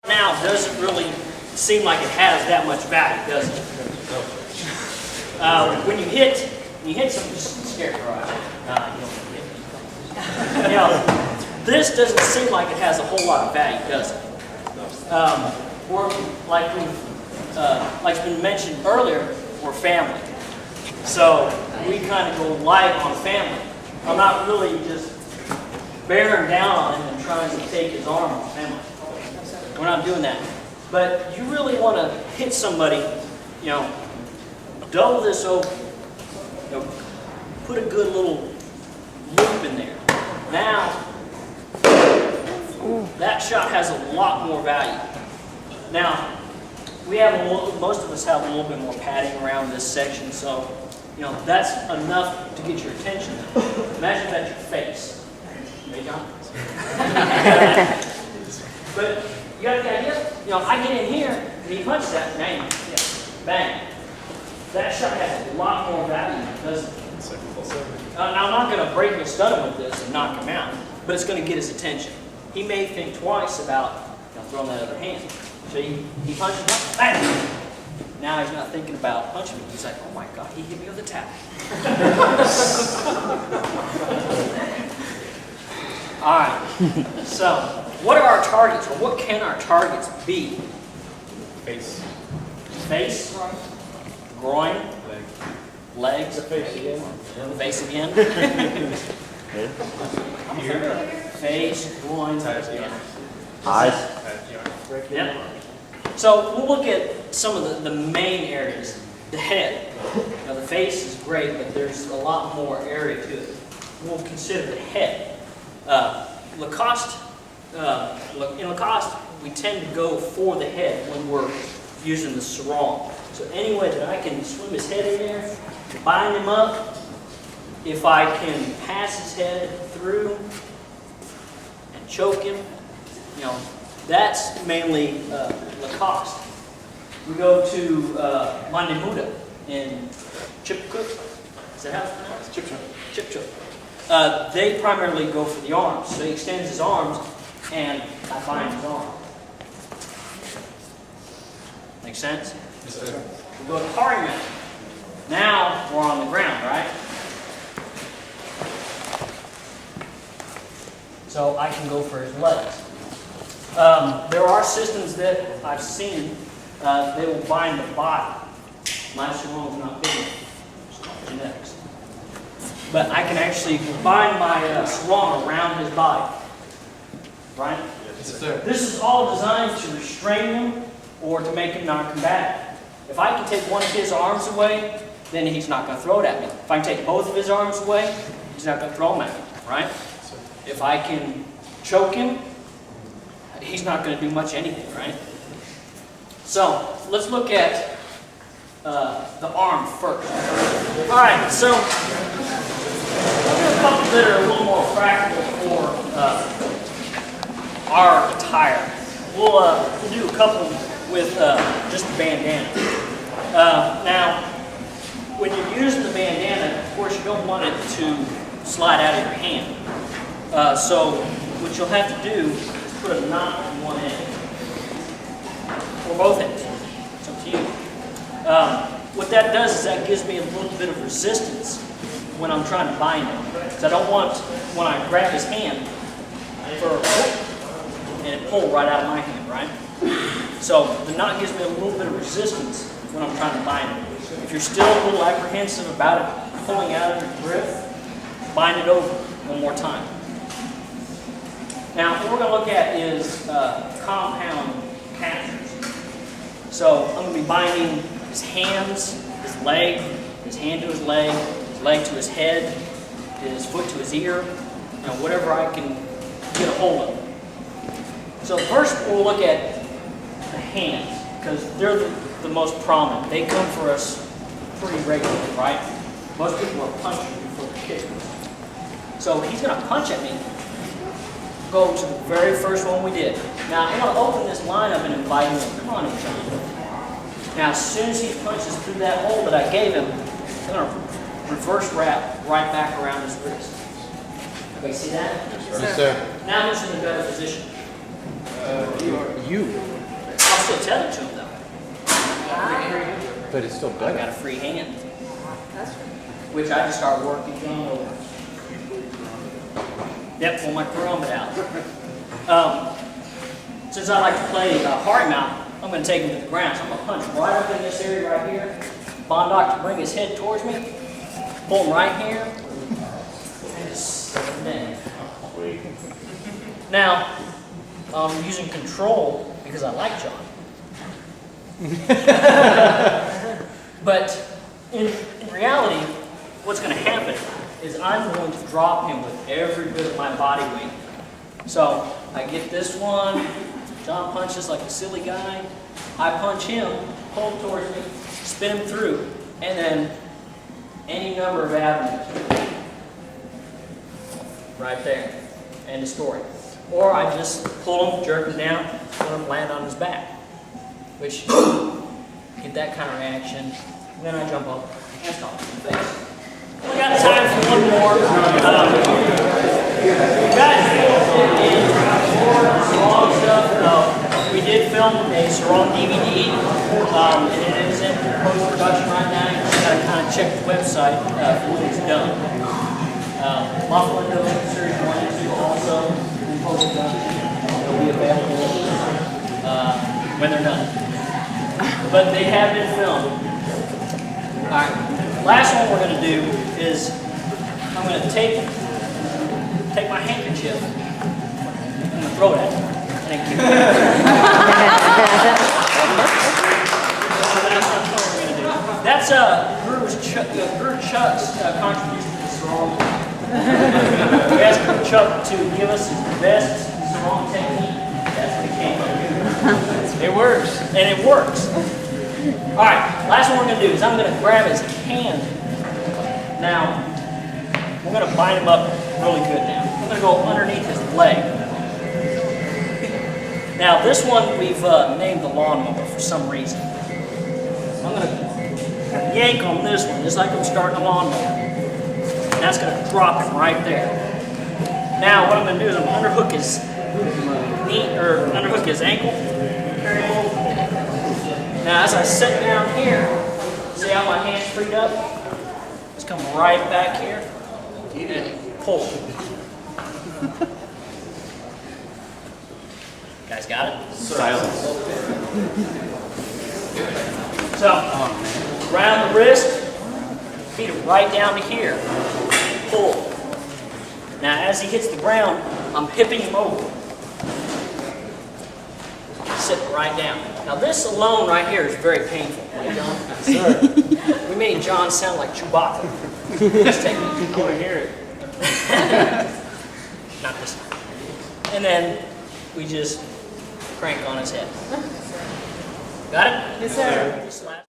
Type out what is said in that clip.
Now doesn't really seem like it has that much value, does it? When you hit some scarecrow out. You know, this doesn't seem like it has a whole lot of value, does it? Like's been mentioned earlier, we're family. So we kind of go light on family. I'm not really just bearing down on him and trying to take his arm off family. We're not doing that. But you really want to hit somebody, you know, double this over, you know, put a good little loop in there. Now, that shot has a lot more value. Now, most of us have a little bit more padding around this section, so, you know, that's enough to get your attention. Imagine that's your face. Hey, John? But you got the idea? You know, I get in here, and he punches that, bang, yeah, bang. That shot has a lot more value, doesn't it? Now, I'm not going to break his stunner with this and knock him out, but it's going to get his attention. He may think twice about, you know, throwing that other hand. So he punches once, bang! Now he's not thinking about punching me. He's like, oh my God, he hit me with a tap. All right, so what are our targets, or what can our targets be? Face. Face, groin, legs, the face again. Face again. Face, groin, yeah. Eyes. Yeah. So we'll look at some of the main areas. The head. Now the face is great, but there's a lot more area to it. We'll consider the head. In Lacoste, we tend to go for the head when we're using the sarong. So any way that I can swim his head in there, bind him up, if I can pass his head through and choke him, you know, that's mainly Lacoste. We go to Mandimuda in Chipcook. Is that how it's pronounced? Chipchook. They primarily go for the arms. So he extends his arms, and I bind his arm. Make sense? Yes, sir. We go to Harryman. Now we're on the ground, right? So I can go for his legs. There are systems that I've seen, they will bind the body. My sarong is not big enough. It's not genetics. But I can actually bind my sarong around his body. Right? Yes, sir. This is all designed to restrain him or to make him non-combative. If I can take one of his arms away, then he's not going to throw it at me. If I can take both of his arms away, he's not going to throw them at me. Right? If I can choke him, he's not going to do much anything, right? So, let's look at the arm first. All right, so we'll do a couple that are a little more practical for our attire. We'll do a couple with just a bandana. Now, when you're using the bandana, of course, you don't want it to slide out of your hand. So what you'll have to do is put a knot on one end, or both ends. It's up to you. What that does is that gives me a little bit of resistance when I'm trying to bind him. Because I don't want, when I grab his hand, for a pull, and it pull right out of my hand, right? So the knot gives me a little bit of resistance when I'm trying to bind him. If you're still a little apprehensive about it pulling out of your grip, bind it over one more time. Now, what we're going to look at is compound captures. So I'm going to be binding his hands, his leg, his hand to his leg to his head, his foot to his ear, you know, whatever I can get a hold of. So first we'll look at the hands, because they're the most prominent. They come for us pretty regularly, right? Most people are punching before they're kicking. So he's going to punch at me. Go to the very first one we did. Now I'm going to open this line up and invite him to come on in, John. Now as soon as he punches through that hole that I gave him, I'm going to reverse wrap right back around his wrist. Everybody see that? Yes, sir. Now who's in the better position? You. still tethered to him though. But it's still I better. got a free hand. Which I just start working John over. Yep, pull my karambit out. Since I like to play hard mount, I'm going to take him to the ground. So I'm going to punch right up in this area right here. Bond Doctor bring his head towards me. Pull him right here. And just set him down. Now, I'm using control because I like John. But in reality, what's going to happen is I'm going to drop him with every bit of my body weight. So I get this one, John punches like a silly guy, I punch him, pull him towards me, spin him through, and then any number of avenues. Right there. End of story. Or I just pull him, jerk him down, let him land on his back. Which, get that kind of reaction. And then I jump up and stomp him in the face. We got time for one more. You guys filmed in more Sarong stuff. We did film a Sarong DVD, and it is in post-production right now. You just got to kind of check the website for when it's done. Buffalo Series 1 and 2 also in post-production. They'll be available when they're done. But they have been filmed. All right. Last one we're going to do is I'm going to take my handkerchief and I'm going to throw it at him. And then kick it. That's Guro Chad's contribution to the Sarong. We asked Chuck to give us his best Sarong technique. That's what he came up with. It works. And it works. All right, last one we're going to do is I'm going to grab his hand. Now, we're going to bind him up really good now. I'm going to go underneath his leg. Now, this one we've named the lawnmower for some reason. I'm going to yank on this one, just like I'm starting a lawnmower. And that's going to drop him right there. Now, what I'm going to do is I'm going to underhook his knee, or underhook his ankle. Carry him over. Now, as I sit down here, see how my hand's freed up? Just come right back here and pull. Guys got it? Silence. So, round the wrist, feet him right down to here. Pull. Now, as he hits the ground, I'm hipping him over. Sit right down. Now this alone right here is very painful, right, John? Sir. We made John sound like Chewbacca. Just take it. I want to hear it. Not this time. And then we just crank on his head. Got it? Yes, sir.